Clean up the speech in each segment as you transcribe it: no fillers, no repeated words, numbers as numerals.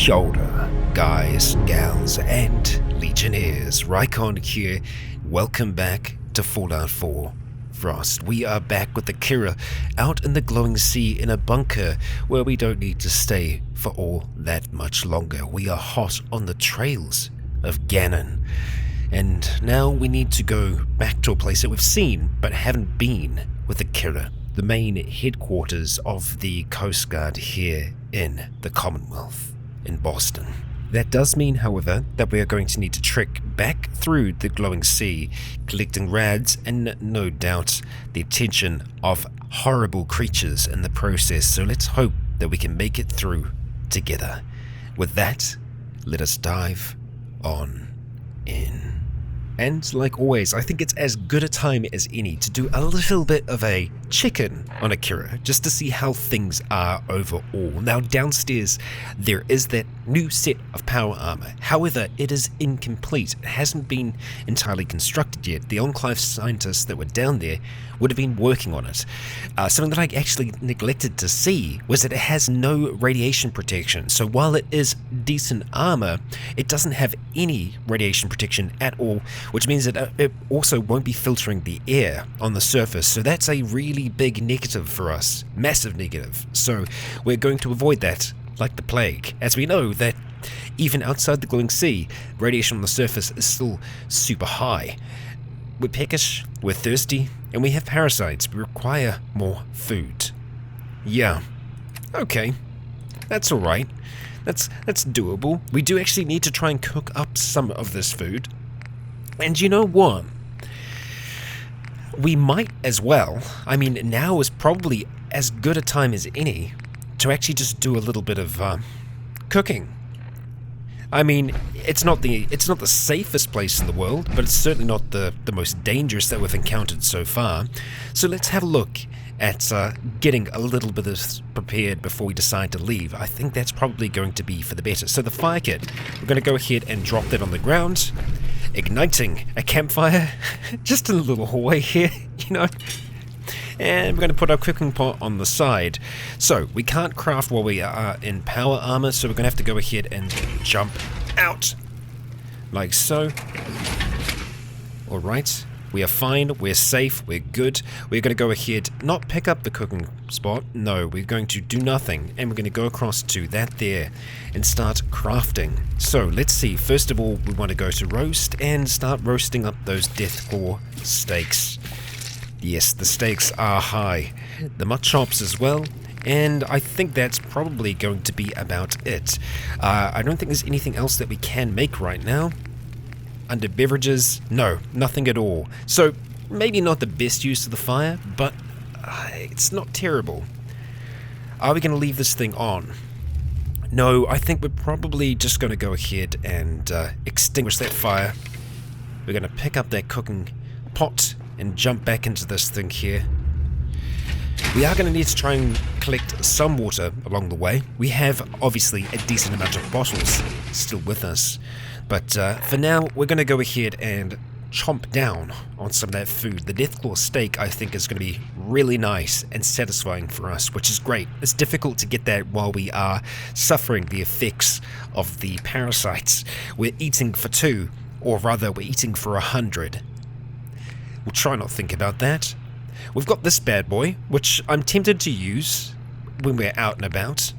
Kia ora, guys, gals, and legionnaires. Rycon here. Welcome back to Fallout 4 Frost. We are back with Akira out in the glowing sea in a bunker where we don't need to stay for all that much longer. We are hot on the trails of Ganon. And now we need to go back to a place that we've seen but haven't been with Akira, the main headquarters of the Coast Guard here in the Commonwealth in Boston. That does mean, however, that we are going to need to trek back through the glowing sea, collecting rads and no doubt the attention of horrible creatures in the process, so let's hope that we can make it through together. With that, let us dive on in. And like always, I think it's as good a time as any to do a little bit of a check-in on Akira, just to see how things are overall. Now downstairs, there is that new set of power armor. However, it is incomplete. It hasn't been entirely constructed yet. The Enclave scientists that were down there would have been working on it. Something that I actually neglected to see was that it has no radiation protection. So while it is decent armor, it doesn't have any radiation protection at all, which means that it also won't be filtering the air on the surface. So that's a really big negative for us, massive negative. So we're going to avoid that like the plague, as we know that even outside the glowing sea, radiation on the surface is still super high. We're peckish, we're thirsty, and we have parasites. We require more food. Yeah, okay, that's alright. That's doable. We do actually need to try and cook up some of this food. And you know what? We might as well. I mean, now is probably as good a time as any to actually just do a little bit of cooking. I mean, it's not the safest place in the world, but it's certainly not the most dangerous that we've encountered so far. So let's have a look at getting a little bit of this prepared before we decide to leave. I think that's probably going to be for the better. So the fire kit, we're going to go ahead and drop that on the ground, igniting a campfire just in a little hallway here, you know. And we're going to put our cooking pot on the side. So we can't craft while we are in power armor, so we're going to have to go ahead and jump out like so. Alright, we are fine, we're safe, we're good. We're going to go ahead, not pick up the cooking spot, no, we're going to do nothing, and we're going to go across to that there and start crafting. So let's see, first of all we want to go to roast and start roasting up those Deathclaw steaks. Yes, the stakes are high. The mutton chops as well, and I think that's probably going to be about it. I don't think there's anything else that we can make right now. Under beverages, no, nothing at all. So, maybe not the best use of the fire, but it's not terrible. Are we going to leave this thing on? No, I think we're probably just going to go ahead and extinguish that fire. We're going to pick up that cooking pot and jump back into this thing here. We are going to need to try and collect some water along the way. We have obviously a decent amount of bottles still with us, but for now we're going to go ahead and chomp down on some of that food. The Deathclaw steak I think is going to be really nice and satisfying for us, which is great. It's difficult to get that while we are suffering the effects of the parasites. We're eating for 2, or rather we're eating for 100. We'll try not to think about that. We've got this bad boy, which I'm tempted to use when we're out and about.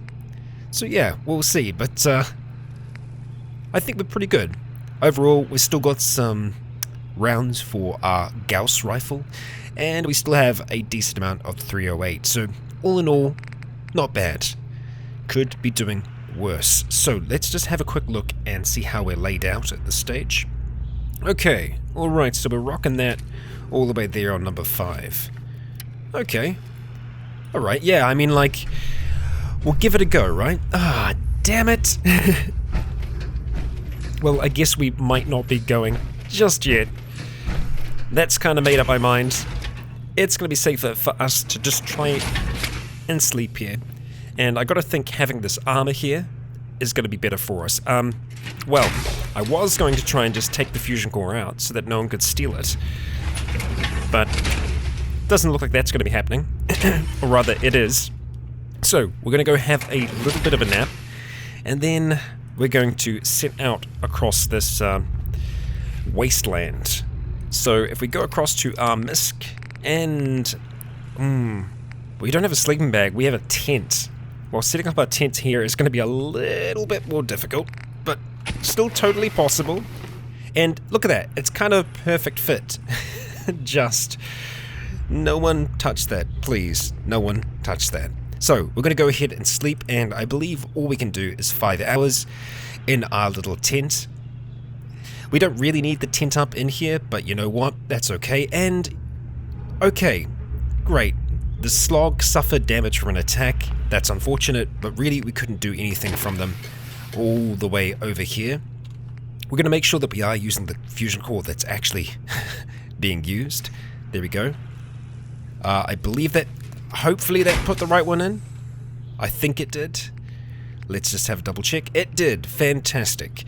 So yeah, we'll see, but I think we're pretty good. Overall, we've still got some rounds for our Gauss rifle, and we still have a decent amount of 308. So all in all, not bad. Could be doing worse. So let's just have a quick look and see how we're laid out at this stage. Okay, alright, so we're rocking that all the way there on number 5. Okay. Alright, yeah, I mean, like, we'll give it a go, right? Ah, damn it! Well, I guess we might not be going just yet. That's kind of made up my mind. It's going to be safer for us to just try and sleep here. And I gotta think having this armor here is going to be better for us. Well, I was going to try and just take the fusion core out so that no one could steal it. But doesn't look like that's going to be happening. Or rather, it is. So, we're going to go have a little bit of a nap. And then we're going to set out across this Wasteland. So if we go across to Misk, and we don't have a sleeping bag, we have a tent. Well, setting up our tent here is going to be a little bit more difficult, but still totally possible. And look at that, it's kind of perfect fit. Just no one touch that, please. No one touch that. So we're going to go ahead and sleep, and I believe all we can do is 5 hours in our little tent. We don't really need the tent up in here, but you know what? That's okay. And okay, great. The slog suffered damage from an attack. That's unfortunate, but really we couldn't do anything from them all the way over here. We're going to make sure that we are using the fusion core that's actually being used. There we go. I believe that, hopefully that put the right one in. I think it did. Let's just have a double check. It did. Fantastic.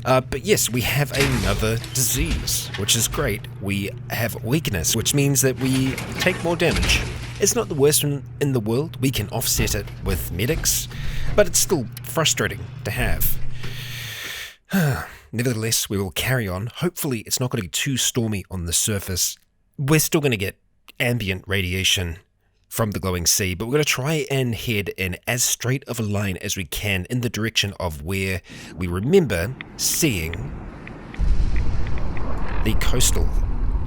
But yes, we have another disease, which is great. We have weakness, which means that we take more damage. It's not the worst one in the world. We can offset it with medics, but it's still frustrating to have. Nevertheless, we will carry on. Hopefully, it's not going to be too stormy on the surface. We're still going to get ambient radiation from the glowing sea, but we're going to try and head in as straight of a line as we can in the direction of where we remember seeing the coastal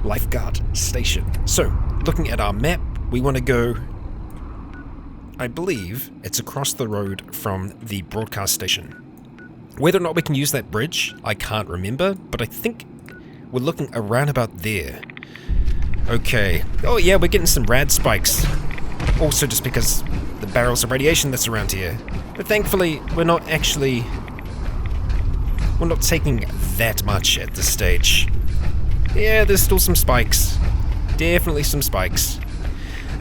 lifeguard station. So, looking at our map, we want to go, I believe it's across the road from the broadcast station. Whether or not we can use that bridge, I can't remember, but I think we're looking around about there. Okay. Oh yeah, we're getting some rad spikes. Also just because the barrels of radiation that's around here. But thankfully, we're not taking that much at this stage. Yeah, there's still some spikes. Definitely some spikes.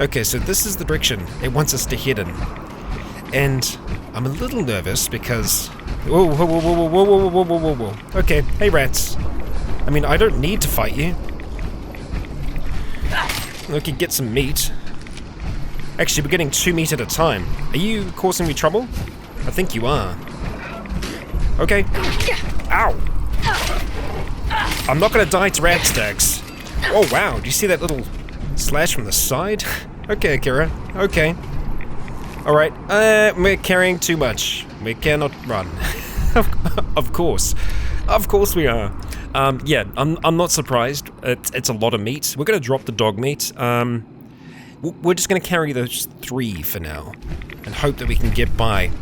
Okay, so this is the direction it wants us to head in. And I'm a little nervous because... Whoa, whoa, whoa, whoa, whoa, whoa, whoa, whoa, whoa, whoa. Okay, hey rats. I mean, I don't need to fight you. Okay, get some meat. Actually, we're getting 2 meat at a time. Are you causing me trouble? I think you are. Okay. Ow! I'm not gonna die to rat stacks. Oh wow, do you see that little slash from the side? Okay, Akira. Okay. Alright, we're carrying too much. We cannot run. Of course. Of course we are. Yeah, I'm not surprised. It's a lot of meat. We're gonna drop the dog meat. We're just gonna carry those 3 for now, and hope that we can get by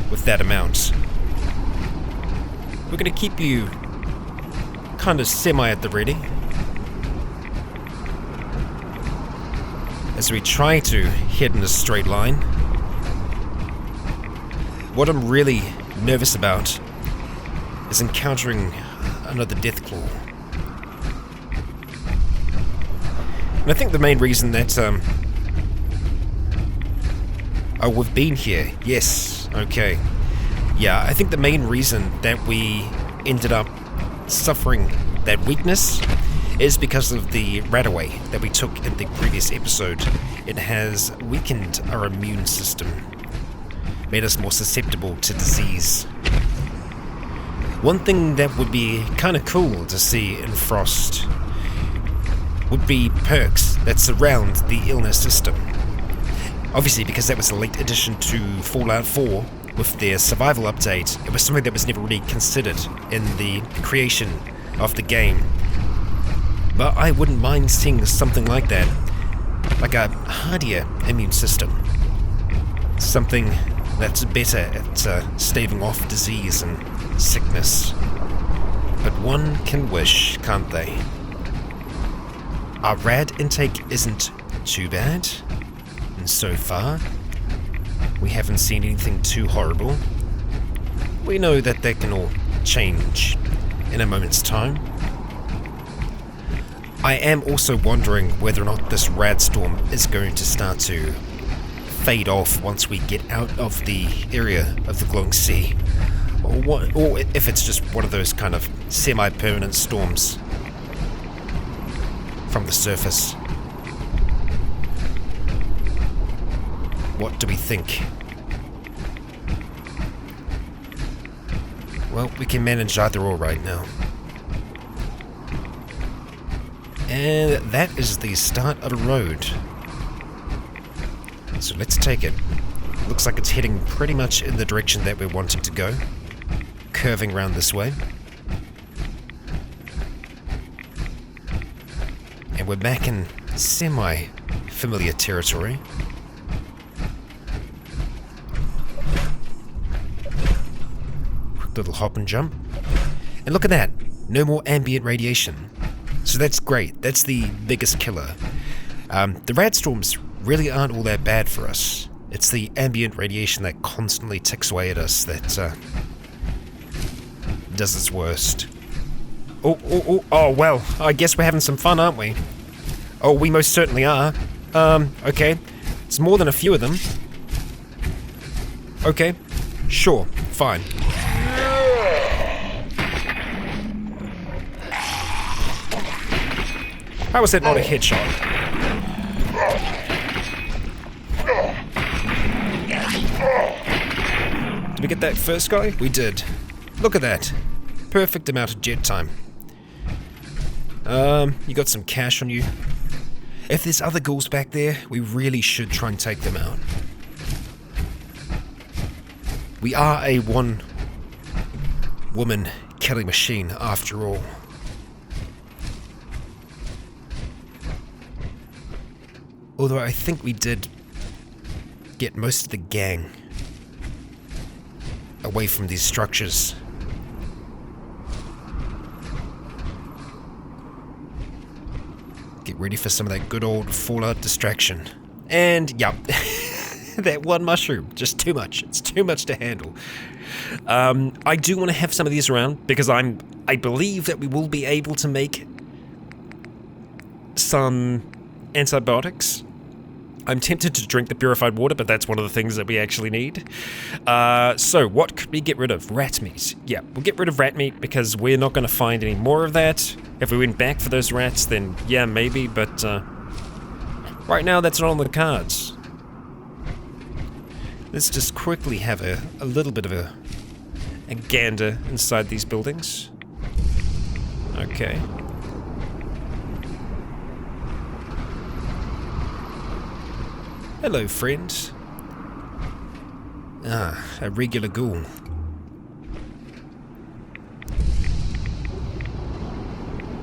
with that amount. We're gonna keep you kind of semi at the ready as we try to head in a straight line. What I'm really nervous about is encountering another death claw. And I think the main reason that oh, we've been here. Yes. Okay. Yeah, I think the main reason that we ended up suffering that weakness is because of the Radaway that we took in the previous episode. It has weakened our immune system, made us more susceptible to disease. One thing that would be kind of cool to see in Frost would be perks that surround the illness system. Obviously, because that was a late addition to Fallout 4 with their survival update, it was something that was never really considered in the creation of the game. But I wouldn't mind seeing something like that, like a hardier immune system. Something that's better at staving off disease and sickness. But one can wish, can't they? Our rad intake isn't too bad, and so far, we haven't seen anything too horrible. We know that they can all change in a moment's time. I am also wondering whether or not this rad storm is going to start to fade off once we get out of the area of the glowing sea, or if it's just one of those kind of semi-permanent storms from the surface. What do we think? Well, we can manage either or right now. And that is the start of the road. So let's take it. Looks like it's heading pretty much in the direction that we're wanting to go. Curving around this way. And we're back in semi-familiar territory. Quick little hop and jump. And look at that! No more ambient radiation. So that's great. That's the biggest killer. The rad storms really aren't all that bad for us. It's the ambient radiation that constantly ticks away at us that does its worst. Oh, well, I guess we're having some fun, aren't we? Oh, we most certainly are. Okay. It's more than a few of them. Okay. Sure. Fine. How was that not a headshot? Did we get that first guy? We did. Look at that. Perfect amount of jet time. You got some cash on you. If there's other ghouls back there, we really should try and take them out. We are a one-woman killing machine, after all. Although I think we did get most of the gang away from these structures. Get ready for some of that good old Fallout distraction. And, yup, that one mushroom, just too much. It's too much to handle. I do want to have some of these around, because I believe that we will be able to make some antibiotics. I'm tempted to drink the purified water, but that's one of the things that we actually need. So what could we get rid of? Rat meat. Yeah, we'll get rid of rat meat because we're not going to find any more of that. If we went back for those rats, then yeah, maybe, but right now that's not on the cards. Let's just quickly have a little bit of a gander inside these buildings. Okay. Hello, friend. Ah, a regular ghoul.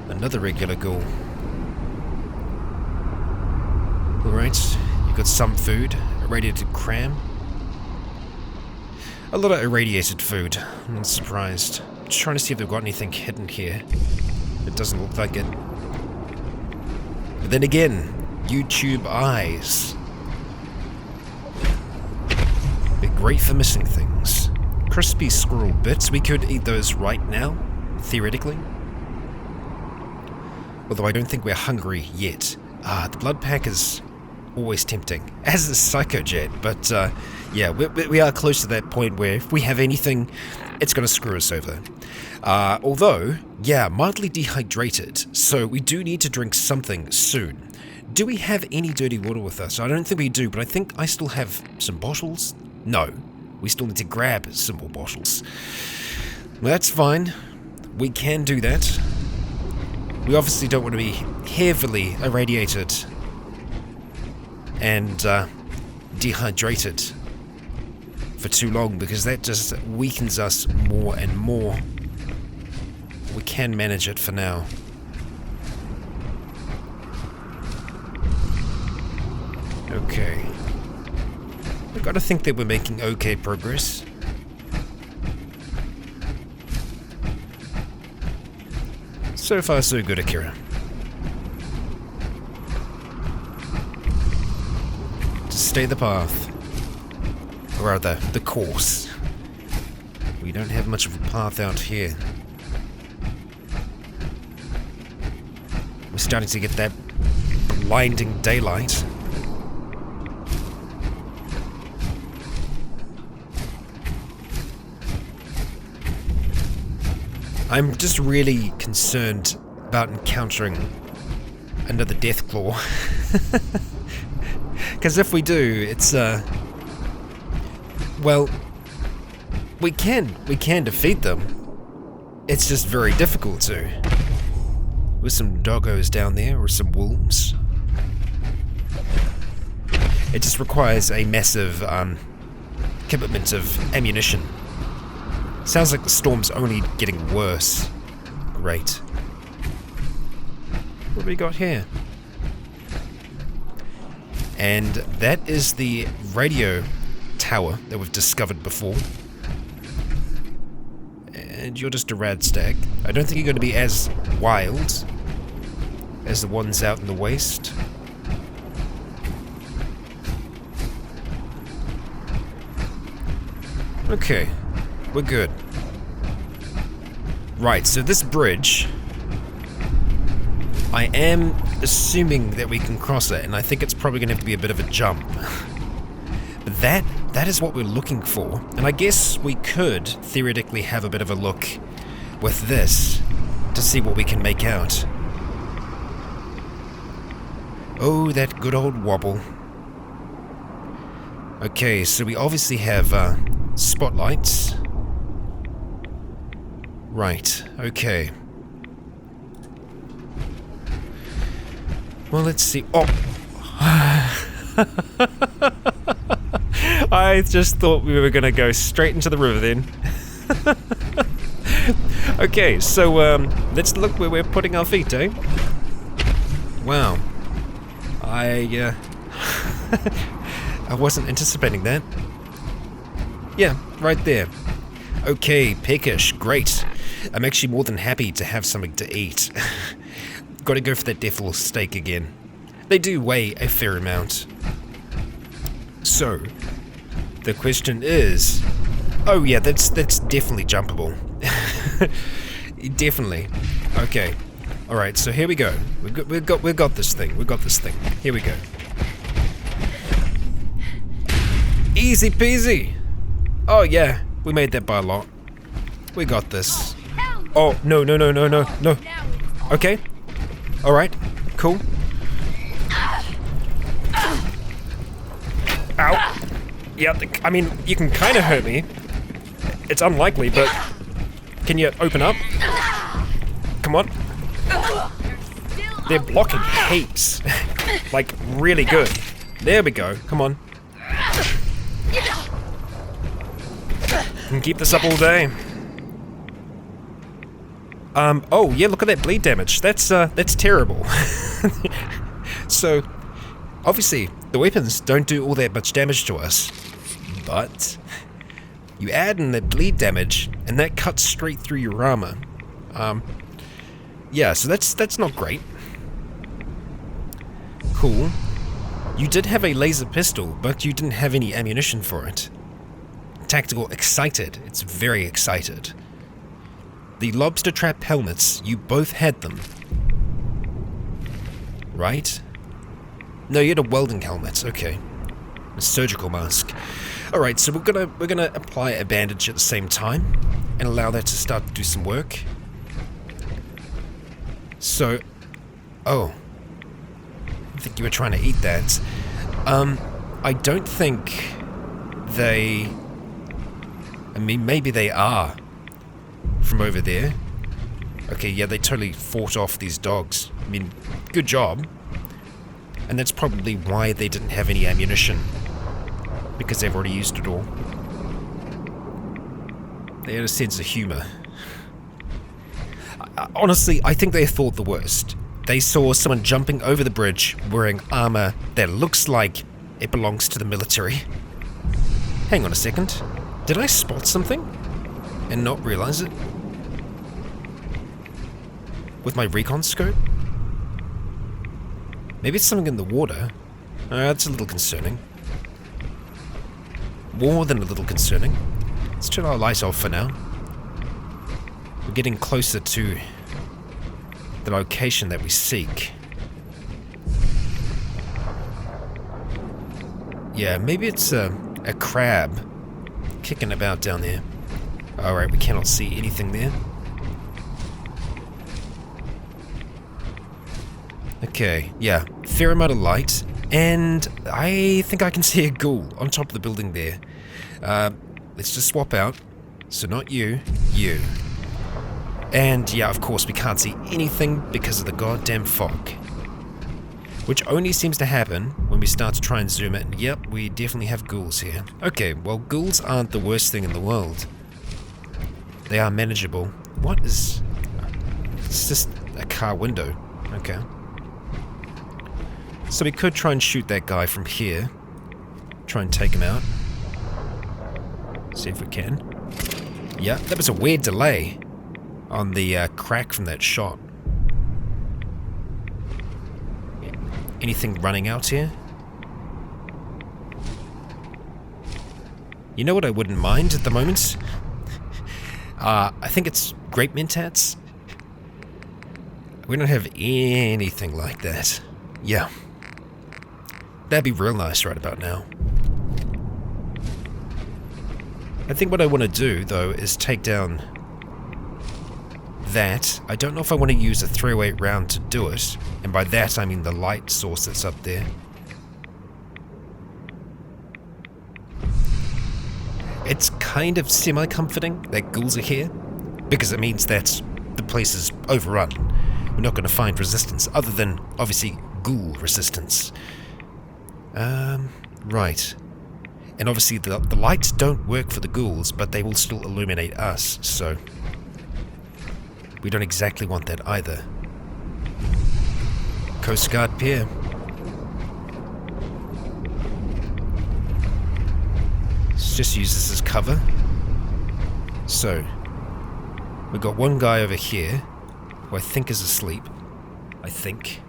Another regular ghoul. Alright, you got some food. Irradiated cram. A lot of irradiated food. I'm not surprised. Just trying to see if they've got anything hidden here. It doesn't look like it. But then again, YouTube eyes. They're great for missing things. Crispy squirrel bits, we could eat those right now, theoretically. Although I don't think we're hungry yet. The blood pack is always tempting, as is Psychojet, but yeah, we are close to that point where if we have anything, it's going to screw us over. Although, yeah, mildly dehydrated, so we do need to drink something soon. Do we have any dirty water with us? I don't think we do, but I think I still have some bottles. No, we still need to grab some more bottles. Well, that's fine. We can do that. We obviously don't want to be heavily irradiated and dehydrated for too long, because that just weakens us more and more. We can manage it for now. Okay. I've got to think that we're making okay progress. So far, so good, Akira. Just stay the path. Or rather, the course. We don't have much of a path out here. We're starting to get that blinding daylight. I'm just really concerned about encountering another Deathclaw. Because if we do, it's, well, we can defeat them. it's just very difficult to. With some doggos down there, or some wolves. It just requires a massive commitment of ammunition. Sounds like the storm's only getting worse. Great. What do we got here? And that is the radio tower that we've discovered before. And you're just a radstag. I don't think you're going to be as wild as the ones out in the waste. Okay, we're good. Right, so this bridge, I am assuming that we can cross it, and I think it's probably going to have to be a bit of a jump. But that is what we're looking for, and I guess we could theoretically have a bit of a look with this to see what we can make out. Oh, that good old wobble. Okay, so we obviously have spotlights. Right, okay. Well, let's see. Oh! I just thought we were going to go straight into the river then. Okay, so let's look where we're putting our feet, eh? Wow. I wasn't anticipating that. Yeah, right there. Okay, peckish, great. I'm actually more than happy to have something to eat. Gotta go for that deathful steak again. They do weigh a fair amount. So, the question is... Oh yeah, that's definitely jumpable. Definitely. Okay. Alright, so here we go. We've got this thing. We've got this thing. Here we go. Easy peasy! Oh yeah, we made that by a lot. We got this. Oh, no. Okay. Alright, cool. Ow. Yeah, I mean, you can kind of hurt me. It's unlikely, but... Can you open up? Come on. They're blocking heaps. Like, really good. There we go. Come on. Can keep this up all day. Oh yeah, look at that bleed damage. That's terrible. So, obviously, the weapons don't do all that much damage to us, but you add in the bleed damage, and that cuts straight through your armor. Yeah, so that's not great. Cool. You did have a laser pistol, but you didn't have any ammunition for it. Tactical excited. It's very excited. The lobster trap helmets, you both had them. Right? No, you had a welding helmet, okay. A surgical mask. Alright, so we're gonna apply a bandage at the same time and allow that to start to do some work. So, oh. I think you were trying to eat that. I don't think they... I mean, maybe they are from over there. Okay, yeah, they totally fought off these dogs. I mean, good job. And that's probably why they didn't have any ammunition. Because they've already used it all. They had a sense of humor. Honestly, I think they thought the worst. They saw someone jumping over the bridge wearing armor that looks like it belongs to the military. Hang on a second. Did I spot something and not realize it? With my recon scope? Maybe it's something in the water. That's a little concerning. More than a little concerning. Let's turn our light off for now. We're getting closer to the location that we seek. Yeah, maybe it's a crab kicking about down there. Alright, we cannot see anything there. Okay, yeah, fair amount of light, and I think I can see a ghoul on top of the building there. Let's just swap out. So not you, you. And yeah, of course, we can't see anything because of the goddamn fog. Which only seems to happen when we start to try and zoom in. Yep, we definitely have ghouls here. Okay, well, ghouls aren't the worst thing in the world. They are manageable. What is... It's just a car window. Okay. So we could try and shoot that guy from here. Try and take him out. See if we can. Yeah, that was a weird delay on the crack from that shot. Anything running out here? You know what I wouldn't mind at the moment? I think it's grape mentats. We don't have anything like that. Yeah. That'd be real nice right about now. I think what I want to do, though, is take down that. I don't know if I want to use a 308 round to do it, and by that I mean the light source that's up there. It's kind of semi-comforting that ghouls are here, because it means that the place is overrun. We're not going to find resistance, other than, obviously, ghoul resistance. Right. And obviously the lights don't work for the ghouls, but they will still illuminate us, so... we don't exactly want that either. Coast Guard Pier. Let's just use this as cover. So, we've got one guy over here, who I think is asleep. I think.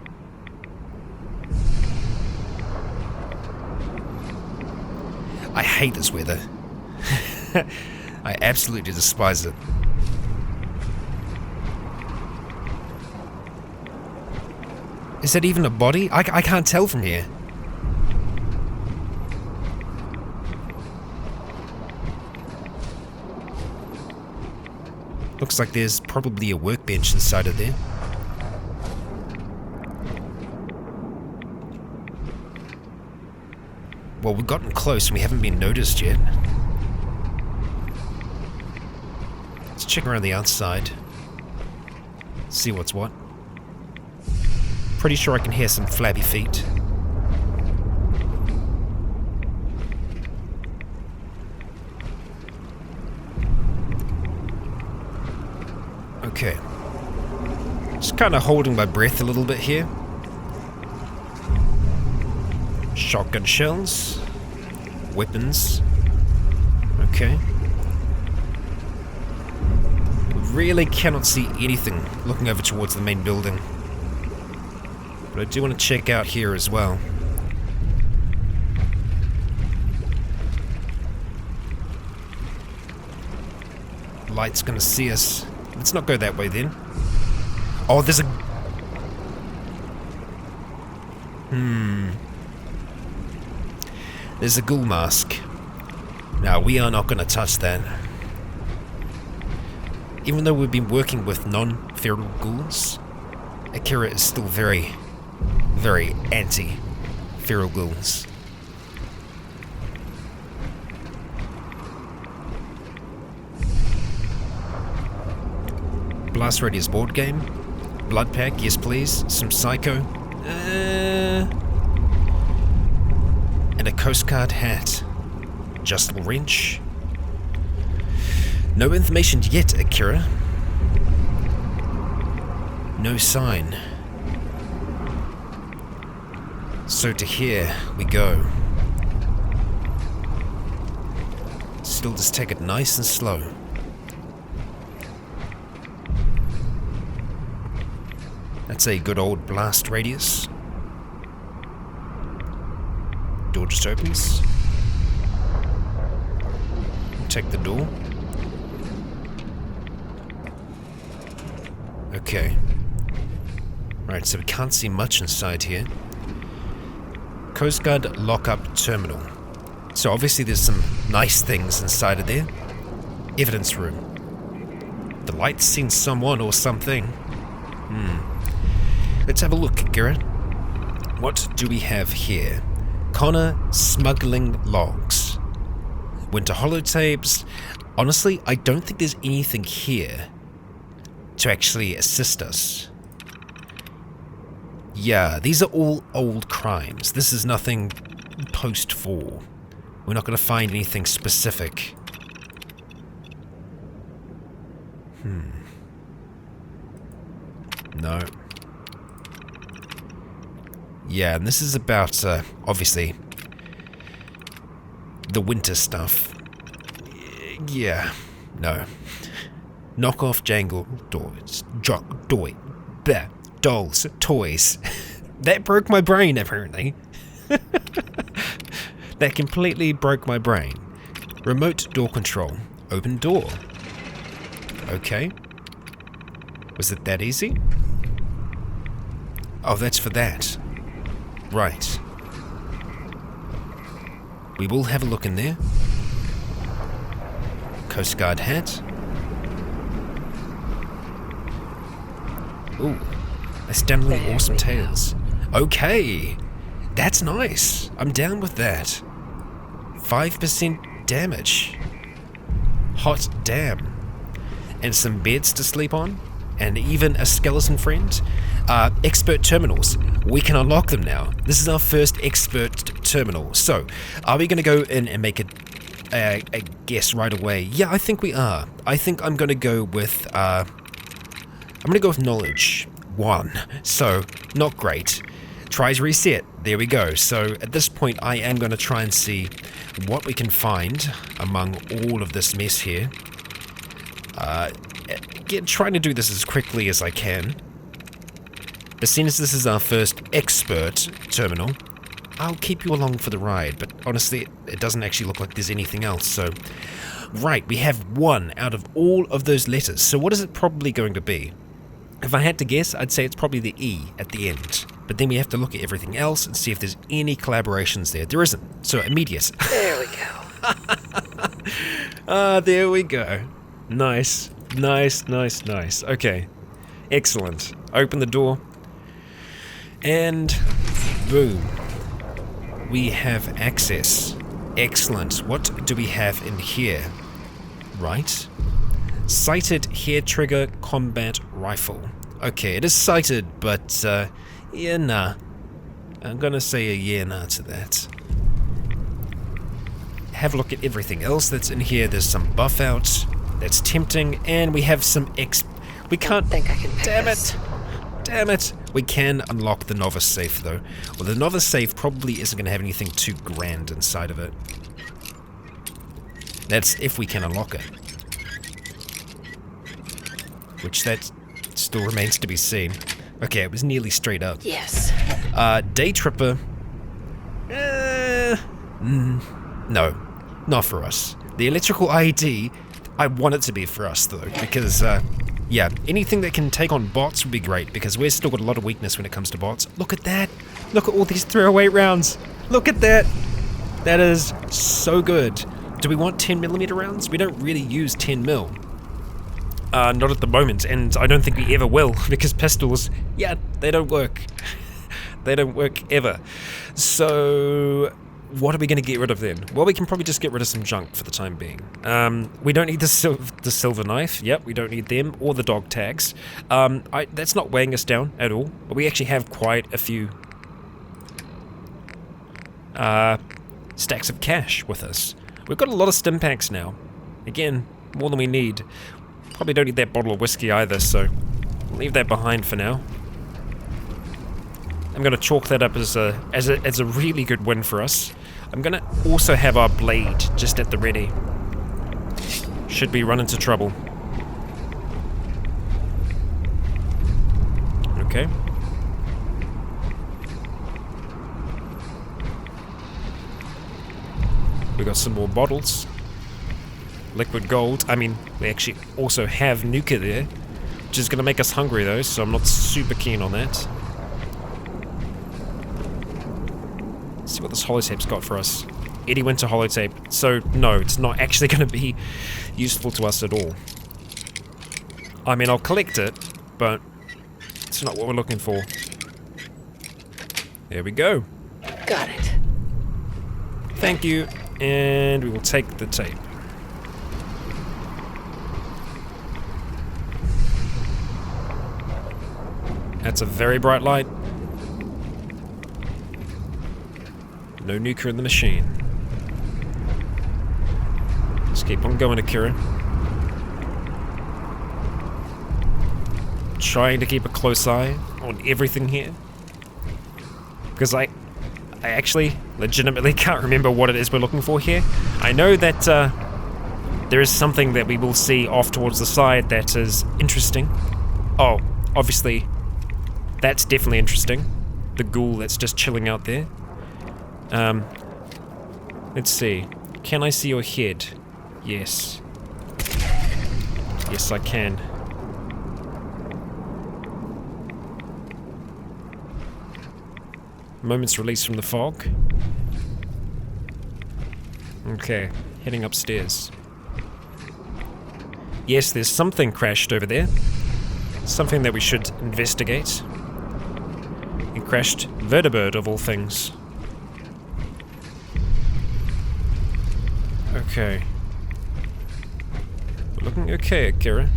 I hate this weather. I absolutely despise it. Is that even a body? I can't tell from here. Looks like there's probably a workbench inside of there. Well, we've gotten close and we haven't been noticed yet. Let's check around the outside. See what's what. Pretty sure I can hear some flabby feet. Okay. Just kind of holding my breath a little bit here. Shotgun shells. Weapons. Okay. Really cannot see anything looking over towards the main building. But I do want to check out here as well. Light's gonna see us. Let's not go that way then. Oh, there's a... There's a ghoul mask. Now, we are not gonna touch that. Even though we've been working with non-feral ghouls, Akira is still very anti-feral ghouls. Blast Radius board game. Blood pack, yes please. Some Psycho. And a Coast Guard hat. Adjustable wrench. No information yet, Akira. No sign. So to here we go. Still just take it nice and slow. That's a good old blast radius. Door just opens. Take the door. Okay. Right, so we can't see much inside here. Coast Guard lockup terminal. So obviously there's some nice things inside of there. Evidence room. The light's seen someone or something. Let's have a look, Akira. What do we have here? Connor smuggling logs. Winter holotapes. Honestly, I don't think there's anything here to actually assist us. Yeah, these are all old crimes. This is nothing post-4. We're not going to find anything specific. No. Yeah, and this is about, obviously, the winter stuff. Yeah, no. Knock off jangle doors. Dolls. Toys. That broke my brain, apparently. That completely broke my brain. Remote door control. Open door. Okay. Was it that easy? Oh, that's for that. Right. We will have a look in there. Coast Guard hat. Ooh, astoundingly awesome tails. Okay, that's nice. I'm down with that. 5% damage. Hot damn. And some beds to sleep on. And even a skeleton friend. Expert terminals. We can unlock them now. This is our first expert terminal. So, are we going to go in and make a guess right away? Yeah, I think we are. I think I'm going to go with knowledge 1. So, not great. Tries reset. There we go. So, at this point, I am going to try and see what we can find among all of this mess here. Again, trying to do this as quickly as I can. But since this is our first expert terminal, I'll keep you along for the ride, but honestly, it doesn't actually look like there's anything else, so... Right, we have 1 out of all of those letters, so what is it probably going to be? If I had to guess, I'd say it's probably the E at the end. But then we have to look at everything else and see if there's any collaborations there. There isn't, so immediate. There we go. There we go. Nice. Nice. Okay. Excellent. Open the door. And boom. We have access. Excellent. What do we have in here? Right. Sighted hair trigger combat rifle. Okay, it is sighted, but yeah, nah. I'm gonna say a yeah, nah to that. Have a look at everything else that's in here. There's some buff outs. That's tempting, and we have some we can't... think I can pick this. Damn it! We can unlock the novice safe, though. Well, the novice safe probably isn't going to have anything too grand inside of it. That's if we can unlock it. Which that still remains to be seen. Okay, it was nearly straight up. Yes. Day Tripper. No, not for us. The electrical IED, I want it to be for us, though, because... yeah, anything that can take on bots would be great, because we've still got a lot of weakness when it comes to bots. Look at that! Look at all these throwaway rounds! Look at that! That is so good. Do we want 10mm rounds? We don't really use 10mm. Not at the moment, and I don't think we ever will, because pistols, yeah, they don't work. They don't work ever. So... what are we going to get rid of then? Well, we can probably just get rid of some junk for the time being. We don't need the silver knife. Yep, we don't need them, or the dog tags. That's not weighing us down at all, but we actually have quite a few stacks of cash with us. We've got a lot of stim packs now. Again, more than we need. Probably don't need that bottle of whiskey either, so leave that behind for now. I'm going to chalk that up as a really good win for us. I'm going to also have our blade just at the ready. Should we run into trouble. Okay. We got some more bottles. Liquid gold. I mean, we actually also have nuka there, which is going to make us hungry though, so I'm not super keen on that. See what this holotape's got for us. Eddie Winter holotape. So, no, it's not actually going to be useful to us at all. I mean, I'll collect it, but it's not what we're looking for. There we go. Got it. Thank you. And we will take the tape. That's a very bright light. No nuker in the machine. Let's keep on going, Akira. Trying to keep a close eye on everything here. Because I actually legitimately can't remember what it is we're looking for here. I know that there is something that we will see off towards the side that is interesting. Oh, obviously, that's definitely interesting. The ghoul that's just chilling out there. Let's see. Can I see your head? Yes. Yes, I can. Moment's release from the fog. Okay, heading upstairs. Yes, there's something crashed over there. Something that we should investigate. It crashed vertibird of all things. Okay. We're looking okay, Akira.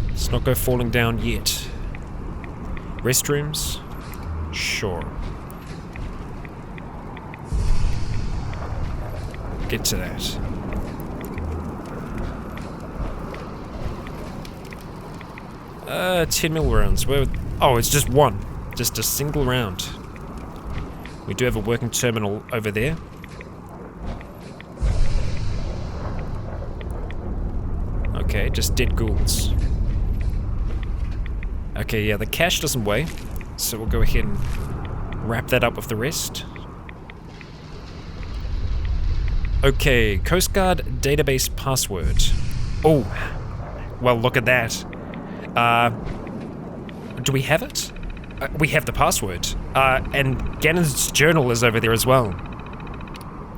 Let's not go falling down yet. Restrooms? Sure. Get to that. 10 mil rounds. Oh, it's just one. Just a single round. We do have a working terminal over there. Okay, just dead ghouls. Okay, yeah, the cache doesn't weigh, so we'll go ahead and wrap that up with the rest. Okay, Coast Guard database password. Oh, well, look at that. Do we have it? We have the password. And Gannon's journal is over there as well.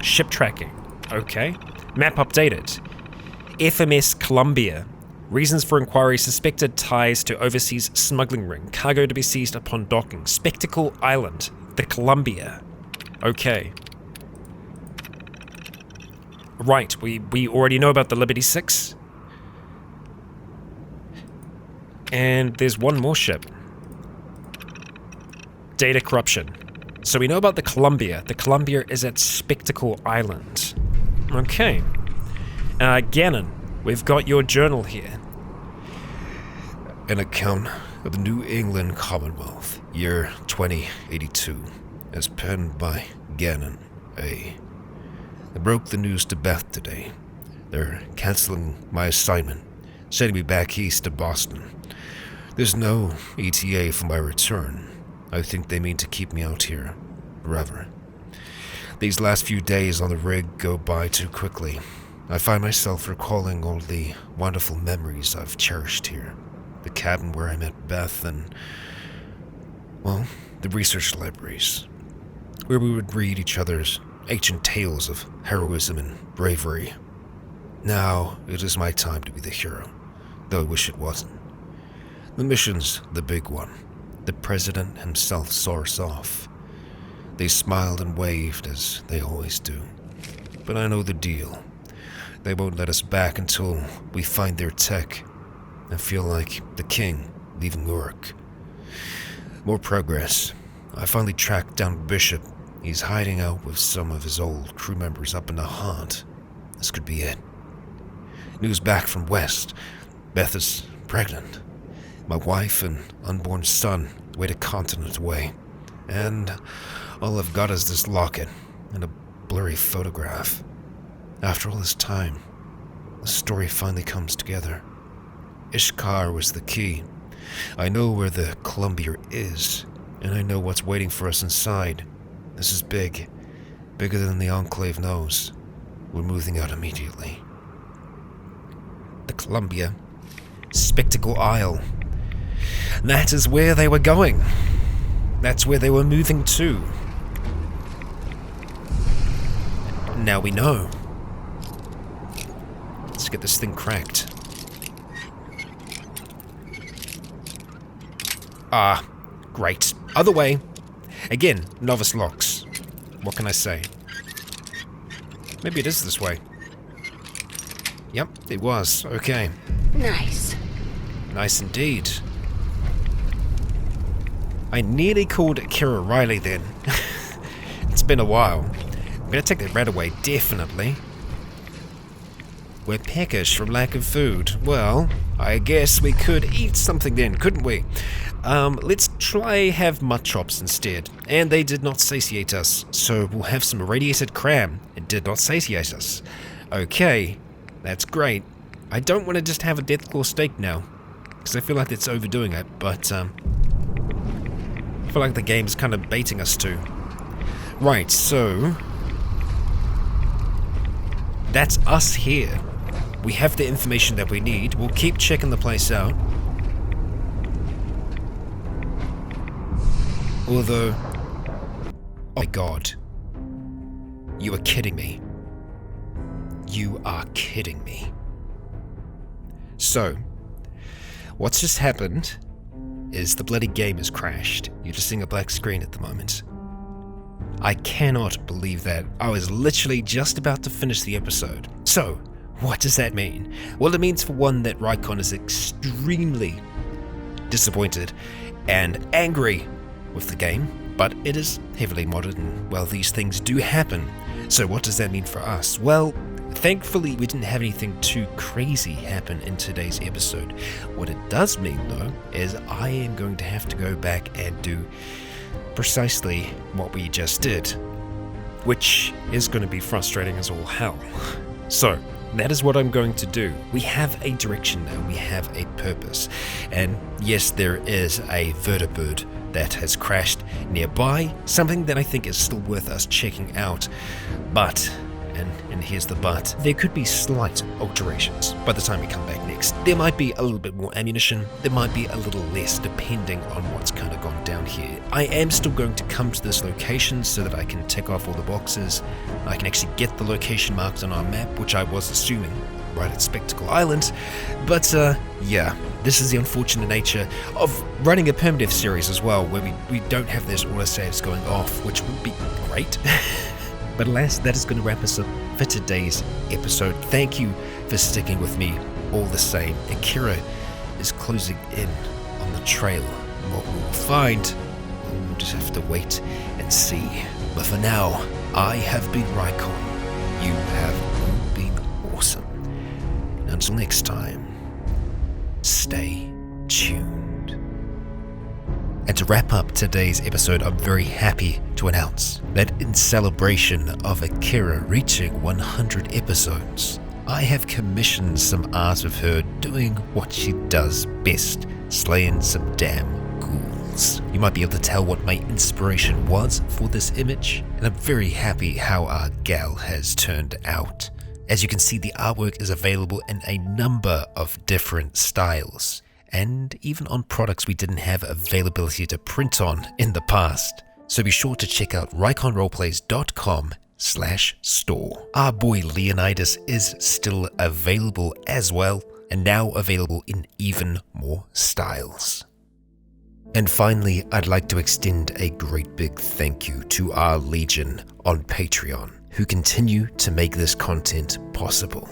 Ship tracking. Okay. Map updated. FMS Columbia. Reasons for inquiry: suspected ties to overseas smuggling ring. Cargo to be seized upon docking. Spectacle Island. The Columbia. Okay. Right, we already know about the Liberty 6. And there's one more ship. Data corruption. So we know about the Columbia. The Columbia is at Spectacle Island. Okay. Gannon, we've got your journal here. An account of the New England Commonwealth, year 2082, as penned by Gannon A. I broke the news to Beth today. They're canceling my assignment, sending me back east to Boston. There's no ETA for my return. I think they mean to keep me out here forever. These last few days on the rig go by too quickly. I find myself recalling all the wonderful memories I've cherished here. The cabin where I met Beth and, well, the research libraries, where we would read each other's ancient tales of heroism and bravery. Now it is my time to be the hero, though I wish it wasn't. The mission's the big one. The president himself saw us off. They smiled and waved as they always do. But I know the deal. They won't let us back until we find their tech. I feel like the king leaving Uruk. More progress. I finally tracked down Bishop. He's hiding out with some of his old crew members up in the haunt. This could be it. News back from West. Beth is pregnant. My wife and unborn son wait a continent away. And all I've got is this locket and a blurry photograph. After all this time, the story finally comes together. Ishkar was the key. I know where the Columbia is, and I know what's waiting for us inside. This is big. Bigger than the Enclave knows. We're moving out immediately. The Columbia. Spectacle Isle. That is where they were going. That's where they were moving to. Now we know. Let's get this thing cracked. Ah, great. Other way. Again, novice locks. What can I say? Maybe it is this way. Yep, it was. Okay. Nice. Nice indeed. I nearly called Akira Riley then. It's been a while. I'm gonna take that rat away, definitely. We're peckish from lack of food. Well, I guess we could eat something then, couldn't we? Let's try have mutton chops instead. And they did not satiate us, so we'll have some irradiated cram. It did not satiate us. Okay, that's great. I don't want to just have a deathclaw steak now, because I feel like that's overdoing it, but I feel like the game's kind of baiting us to. Right, so that's us here. We have the information that we need. We'll keep checking the place out. Although, oh my god, you are kidding me. You are kidding me. So, what's just happened is the bloody game has crashed. You're just seeing a black screen at the moment. I cannot believe that. I was literally just about to finish the episode. So, what does that mean? Well, it means for one that Rycon is extremely disappointed and angry with the game, but it is heavily modded and, well, these things do happen. So what does that mean for us? Well, thankfully we didn't have anything too crazy happen in today's episode. What it does mean though is I am going to have to go back and do precisely what we just did, which is going to be frustrating as all hell. So that is what I'm going to do. We have a direction now, we have a purpose, and yes, there is a vertibird that has crashed nearby, something that I think is still worth us checking out, but, and here's the but, there could be slight alterations by the time we come back next. There might be a little bit more ammunition, there might be a little less depending on what's kind of gone down here. I am still going to come to this location so that I can tick off all the boxes. I can actually get the location marked on our map, which I was assuming right at Spectacle Island, but yeah, this is the unfortunate nature of running a Permadeath series as well, where we don't have those autosaves going off, which would be great. But alas, that is going to wrap us up for today's episode. Thank you for sticking with me all the same. Akira is closing in on the trail. What we'll find, we'll just have to wait and see. But for now, I have been Rycon. You have all been awesome. And until next time, stay tuned. And to wrap up today's episode, I'm very happy to announce that in celebration of Akira reaching 100 episodes, I have commissioned some art of her doing what she does best, slaying some damn ghouls. You might be able to tell what my inspiration was for this image, and I'm very happy how our gal has turned out. As you can see, the artwork is available in a number of different styles, and even on products we didn't have availability to print on in the past. So be sure to check out ryconroleplays.com/store. Our boy Leonidas is still available as well, and now available in even more styles. And finally, I'd like to extend a great big thank you to our Legion on Patreon, who continue to make this content possible.